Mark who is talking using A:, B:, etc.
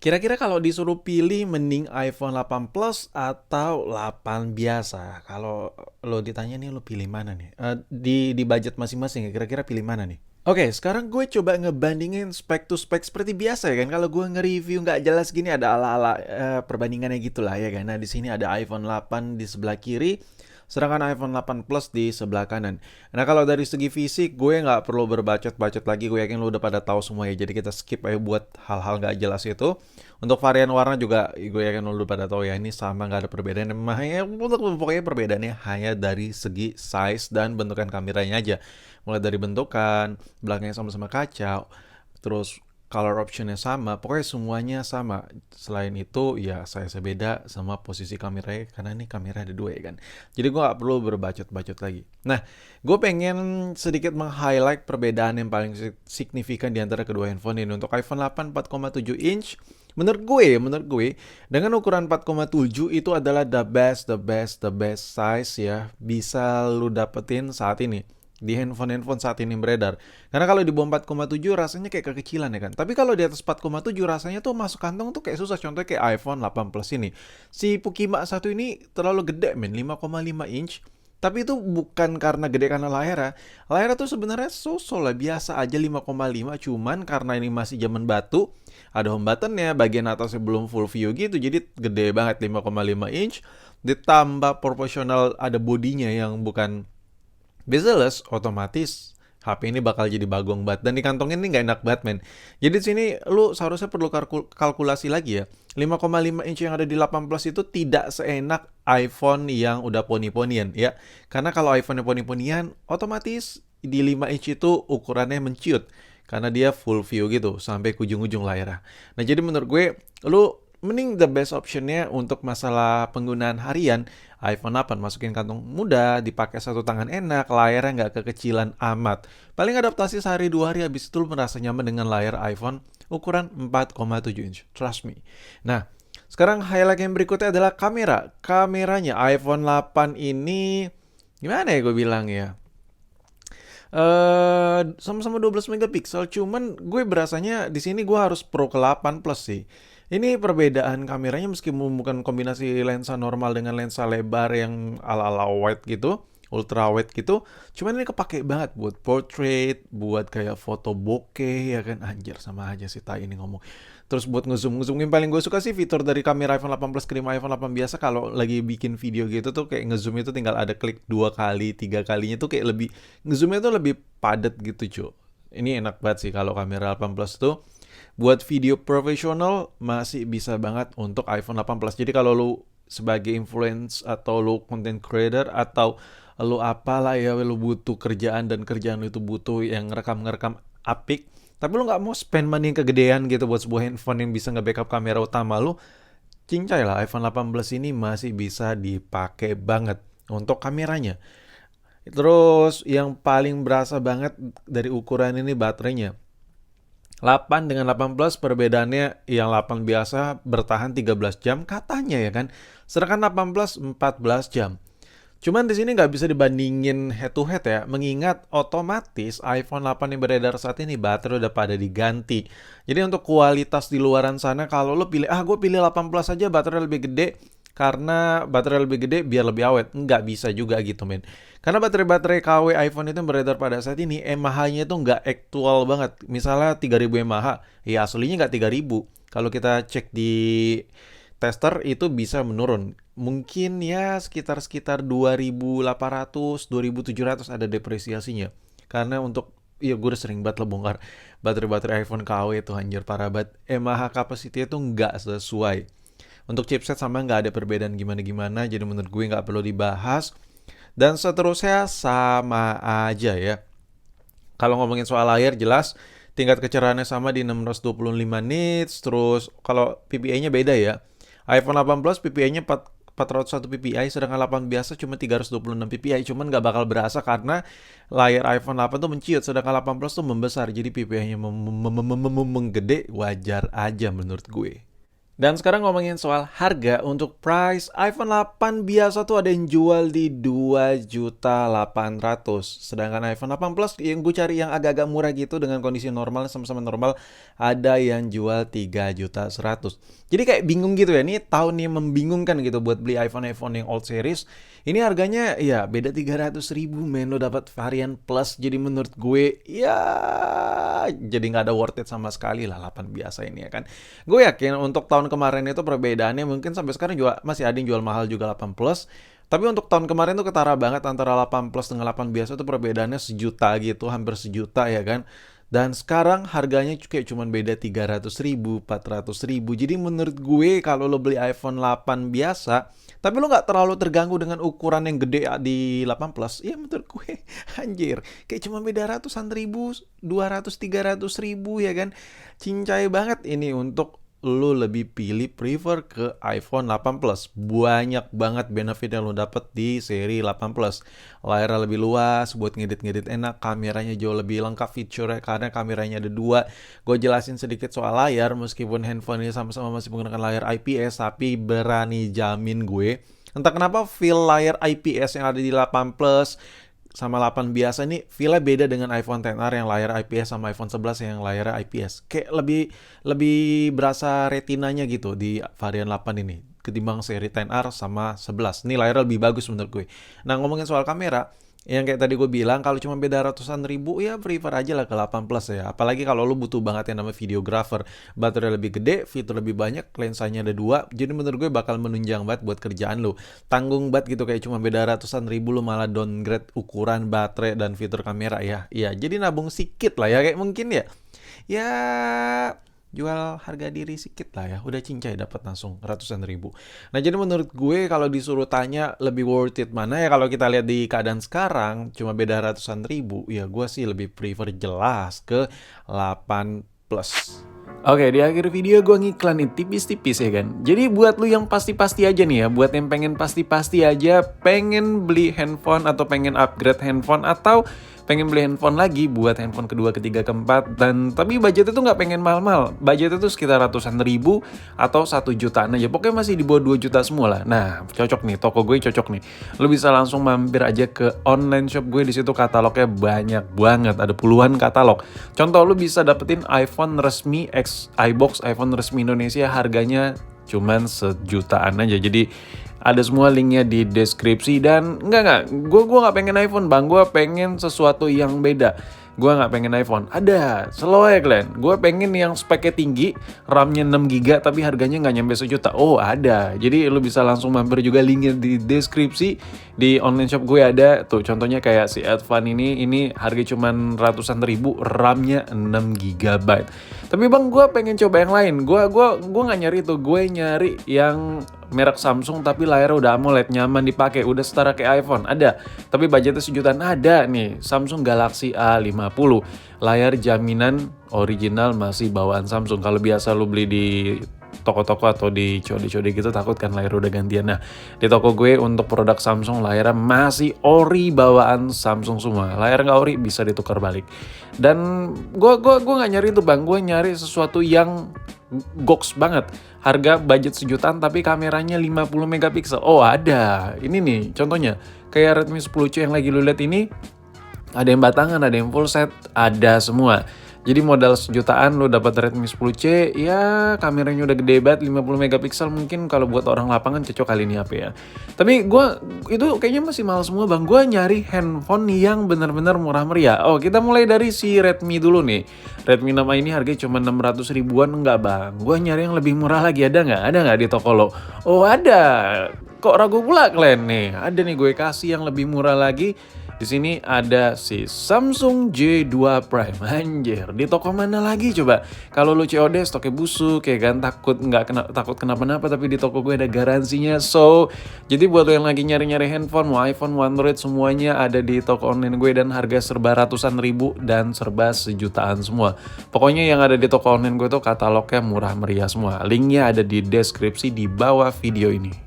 A: Kira-kira kalau disuruh pilih mending iPhone 8 Plus atau 8 biasa? Kalau lo ditanya nih lo pilih mana nih? Di budget masing-masing ya, kira-kira pilih mana nih? Oke, sekarang gue coba ngebandingin spek to spek seperti biasa ya kan. Kalau gue nge-review nggak jelas gini ada ala-ala perbandingannya gitulah ya kan. Nah, di sini ada iPhone 8 di sebelah kiri, sedangkan iPhone 8 Plus di sebelah kanan. Nah, kalau dari segi fisik, gue nggak perlu berbacot-bacot lagi. Gue yakin lo udah pada tahu semua ya. Jadi kita skip aja buat hal-hal nggak jelas itu. Untuk varian warna juga, gue yakin lo udah pada tahu ya. Ini sama, nggak ada perbedaan. Hanya untuk pokoknya perbedaannya hanya dari segi size dan bentukan kameranya aja. Mulai dari bentukan, belakangnya sama-sama kaca, terus color optionnya sama, pokoknya semuanya sama. Selain itu ya saya beda sama posisi kameranya karena ini kamera ada dua ya kan. Jadi gue gak perlu berbacot-bacot lagi. Nah, gue pengen sedikit meng-highlight perbedaan yang paling signifikan di antara kedua handphone ini. Untuk iPhone 8 4,7 inch, menurut gue dengan ukuran 4,7 itu adalah the best size ya bisa lu dapetin saat ini di handphone-handphone saat ini beredar. Karena kalau di bawah 4,7 rasanya kayak kekecilan ya kan. Tapi kalau di atas 4,7 rasanya tuh masuk kantong tuh kayak susah. Contohnya kayak iPhone 8 Plus ini. Si Pukima 1 ini terlalu gede men, 5,5 inch. Tapi itu bukan karena gede karena layarnya. Layarnya tuh sebenarnya so-so lah, biasa aja 5,5, cuman karena ini masih zaman batu, ada home buttonnya, bagian atasnya belum full view gitu, jadi gede banget 5,5 inch. Ditambah proporsional ada bodinya yang bukan bezel-less, otomatis HP ini bakal jadi bagong banget. Dan di kantongnya ini nggak enak banget, men. Jadi di sini lu seharusnya perlu kalkulasi lagi ya. 5,5 inch yang ada di 8 Plus itu tidak seenak iPhone yang udah poni-ponian ya. Karena kalau iPhone yang poni-ponian, otomatis di 5 inch itu ukurannya menciut. Karena dia full view gitu, sampai ke ujung-ujung layar. Nah jadi menurut gue, lu mending the best optionnya untuk masalah penggunaan harian iPhone 8 masukin kantong mudah, dipakai satu tangan enak, layarnya nggak kekecilan amat. Paling adaptasi sehari dua hari habis itu lu merasa nyaman dengan layar iPhone ukuran 4,7 inch. Trust me. Nah, sekarang highlight yang berikutnya adalah kamera. Kameranya iPhone 8 ini gimana ya gue bilang ya? Sama-sama 12 megapiksel, cuman gue berasanya di sini gue harus Pro ke 8 Plus sih. Ini perbedaan kameranya meskipun bukan kombinasi lensa normal dengan lensa lebar yang ala-ala wide gitu, ultra wide gitu, cuman ini kepake banget buat portrait, buat kayak foto bokeh ya kan, anjir sama aja sih tai ini ngomong. Terus buat ngezoom yang paling gue suka sih fitur dari kamera iPhone 8 Plus ke iPhone 8 biasa, kalau lagi bikin video gitu tuh kayak ngezoom itu tinggal ada klik dua kali, tiga kalinya tuh kayak lebih ngezoomnya tuh lebih padat gitu cuy. Ini enak banget sih kalau kamera 8 Plus tuh. Buat video profesional masih bisa banget untuk iPhone 8 Plus. Jadi kalau lu sebagai influence atau lu content creator atau lu apalah ya, lu butuh kerjaan dan kerjaan lu itu butuh yang ngerekam apik, tapi lu nggak mau spend money yang kegedean gitu buat sebuah handphone yang bisa nge-backup kamera utama lu, cincai lah iPhone 18 ini masih bisa dipakai banget untuk kameranya. Terus yang paling berasa banget dari ukuran ini baterainya. 8 dengan 18 perbedaannya, yang 8 biasa bertahan 13 jam katanya ya kan. Sedangkan 18 14 jam. Cuman di sini nggak bisa dibandingin head to head ya, mengingat otomatis iPhone 8 yang beredar saat ini baterai udah pada diganti. Jadi untuk kualitas di luaran sana, kalau lo pilih, gue pilih 8 Plus aja baterai lebih gede, karena baterai lebih gede biar lebih awet. Nggak bisa juga gitu men. Karena baterai-baterai KW iPhone itu yang beredar pada saat ini, mAh-nya itu nggak aktual banget. Misalnya 3000 mAh, ya aslinya nggak 3000. Kalau kita cek di tester itu bisa menurun. Mungkin ya sekitar 2800, 2700 ada depresiasinya. Karena untuk ya gue udah sering banget lah bongkar baterai-baterai iPhone KW itu anjir parah banget. mAh capacity itu nggak sesuai. Untuk chipset sama nggak ada perbedaan gimana-gimana, jadi menurut gue nggak perlu dibahas. Dan seterusnya sama aja ya. Kalau ngomongin soal layar jelas tingkat kecerahannya sama di 625 nits. Terus kalau PPI-nya beda ya. iPhone 8 Plus PPI-nya 401 PPI, sedangkan 8 biasa cuma 326 PPI. Cuman nggak bakal berasa karena layar iPhone 8 tuh menciut, sedangkan 8 Plus tuh membesar. Jadi PPI-nya menggede, wajar aja menurut gue. Dan sekarang ngomongin soal harga, untuk price iPhone 8 biasa tuh ada yang jual di 2.800.000. Sedangkan iPhone 8 Plus yang gue cari yang agak-agak murah gitu dengan kondisi normal, sama-sama normal, ada yang jual 3.100.000. Jadi kayak bingung gitu ya, ini tahun yang membingungkan gitu buat beli iPhone yang old series. Ini harganya ya beda 300.000 men, lo dapat varian Plus. Jadi menurut gue ya jadi nggak ada worth it sama sekali lah 8 biasa ini ya kan. Gue yakin untuk tahun kemarin itu perbedaannya mungkin sampai sekarang juga masih ada yang jual mahal juga 8 Plus. Tapi untuk tahun kemarin tuh ketara banget antara 8 Plus dengan 8 biasa tuh perbedaannya sejuta gitu, hampir sejuta ya kan. Dan sekarang harganya kayak cuman beda 300.000, 400.000. Jadi menurut gue kalau lo beli iPhone 8 biasa, tapi lo nggak terlalu terganggu dengan ukuran yang gede di 8 Plus, ya menurut gue anjir, kayak cuma beda ratusan ribu, 200-300 ribu ya kan. Cincai banget ini untuk lo lebih prefer ke iPhone 8 Plus. Banyak banget benefit yang lo dapet di seri 8 Plus. Layarnya lebih luas, buat ngedit-ngedit enak, kameranya jauh lebih lengkap fiturnya karena kameranya ada dua. Gue jelasin sedikit soal layar, meskipun handphone ini sama-sama masih menggunakan layar IPS, tapi berani jamin gue, entah kenapa feel layar IPS yang ada di 8 Plus sama 8 biasa ini feel-nya beda dengan iPhone XR yang layar IPS sama iPhone 11 yang layar IPS. Kayak lebih lebih berasa retinanya gitu di varian 8 ini ketimbang seri XR sama 11. Ini layarnya lebih bagus menurut gue. Nah, ngomongin soal kamera, yang kayak tadi gue bilang, kalau cuma beda ratusan ribu, ya prefer aja lah ke 8 Plus ya. Apalagi kalau lu butuh banget yang namanya videographer. Baterai lebih gede, fitur lebih banyak, lensanya ada dua. Jadi menurut gue bakal menunjang banget buat kerjaan lu. Tanggung banget gitu, kayak cuma beda ratusan ribu lu malah downgrade ukuran baterai dan fitur kamera ya. Iya, jadi nabung sikit lah ya, kayak mungkin ya. Ya jual harga diri sikit lah ya, udah cincai dapat langsung ratusan ribu. Nah, jadi menurut gue kalau disuruh tanya lebih worth it mana ya, kalau kita lihat di keadaan sekarang cuma beda ratusan ribu, ya gue sih lebih prefer jelas ke 8 Plus. Oke, di akhir video gue ngiklanin tipis-tipis ya kan. Jadi buat lu yang pasti-pasti aja nih ya, buat yang pengen pasti-pasti aja, pengen beli handphone atau pengen upgrade handphone atau pengen beli handphone lagi buat handphone kedua, ketiga, keempat, dan tapi budgetnya tuh nggak pengen mahal-mahal. Budgetnya tuh sekitar ratusan ribu atau 1 jutaan aja. Pokoknya masih di bawah 2 juta semua lah. Nah, cocok nih, toko gue cocok nih. Lu bisa langsung mampir aja ke online shop gue, di situ katalognya banyak banget, ada puluhan katalog. Contoh, lu bisa dapetin iPhone resmi iBox, iPhone resmi Indonesia, harganya cuman sejutaan aja. Jadi ada semua linknya di deskripsi. Dan enggak, gue nggak pengen iPhone bang, gue pengen sesuatu yang beda. Gue nggak pengen iPhone, ada, slow ya kalian. Gue pengen yang speknya tinggi, RAM-nya 6 GB tapi harganya nggak nyampe sejuta. Oh ada, jadi lu bisa langsung mampir juga, linknya di deskripsi. Di online shop gue ada tuh, contohnya kayak si Advan ini harga cuman ratusan ribu, RAM-nya 6 GB. Tapi bang, gue pengen coba yang lain. Gue nggak nyari itu, gue nyari yang merek Samsung tapi layarnya udah AMOLED, nyaman dipakai, udah setara kayak iPhone. Ada, tapi budgetnya sejutaan. Ada nih, Samsung Galaxy A50, layar jaminan original masih bawaan Samsung. Kalau biasa lu beli di toko-toko atau di COD gitu, takut kan layar udah gantian. Nah, di toko gue untuk produk Samsung layarnya masih ori bawaan Samsung semua. Layar nggak ori bisa ditukar balik. Dan gue nggak nyari itu bang, gue nyari sesuatu yang goks banget. Harga budget sejutaan tapi kameranya 50 megapiksel. Oh ada, ini nih contohnya. Kayak Redmi 10C yang lagi lu lihat ini, ada yang batangan, ada yang full set, ada semua. Jadi modal sejutaan lo dapat Redmi 10C, ya kameranya udah gede banget, 50 megapiksel, mungkin kalau buat orang lapangan cocok kali ini HP ya. Tapi gue itu kayaknya masih mahal semua bang. Gue nyari handphone yang benar-benar murah meriah. Oh, kita mulai dari si Redmi dulu nih. Redmi 6A ini harganya cuma 600 ribuan, enggak bang. Gue nyari yang lebih murah lagi, ada nggak di toko lo? Oh ada. Kok ragu pula kalian nih? Ada nih, gue kasih yang lebih murah lagi. Di sini ada si Samsung J2 Prime. Anjir, di toko mana lagi coba? Kalau lu COD stoknya busuk ya kan, takut kenapa-napa, tapi di toko gue ada garansinya. So, jadi buat lo yang lagi nyari-nyari handphone, mau iPhone, mau Android, semuanya ada di toko online gue dan harga serba ratusan ribu dan serba sejutaan semua. Pokoknya yang ada di toko online gue tuh katalognya murah meriah semua. Linknya ada di deskripsi di bawah video ini.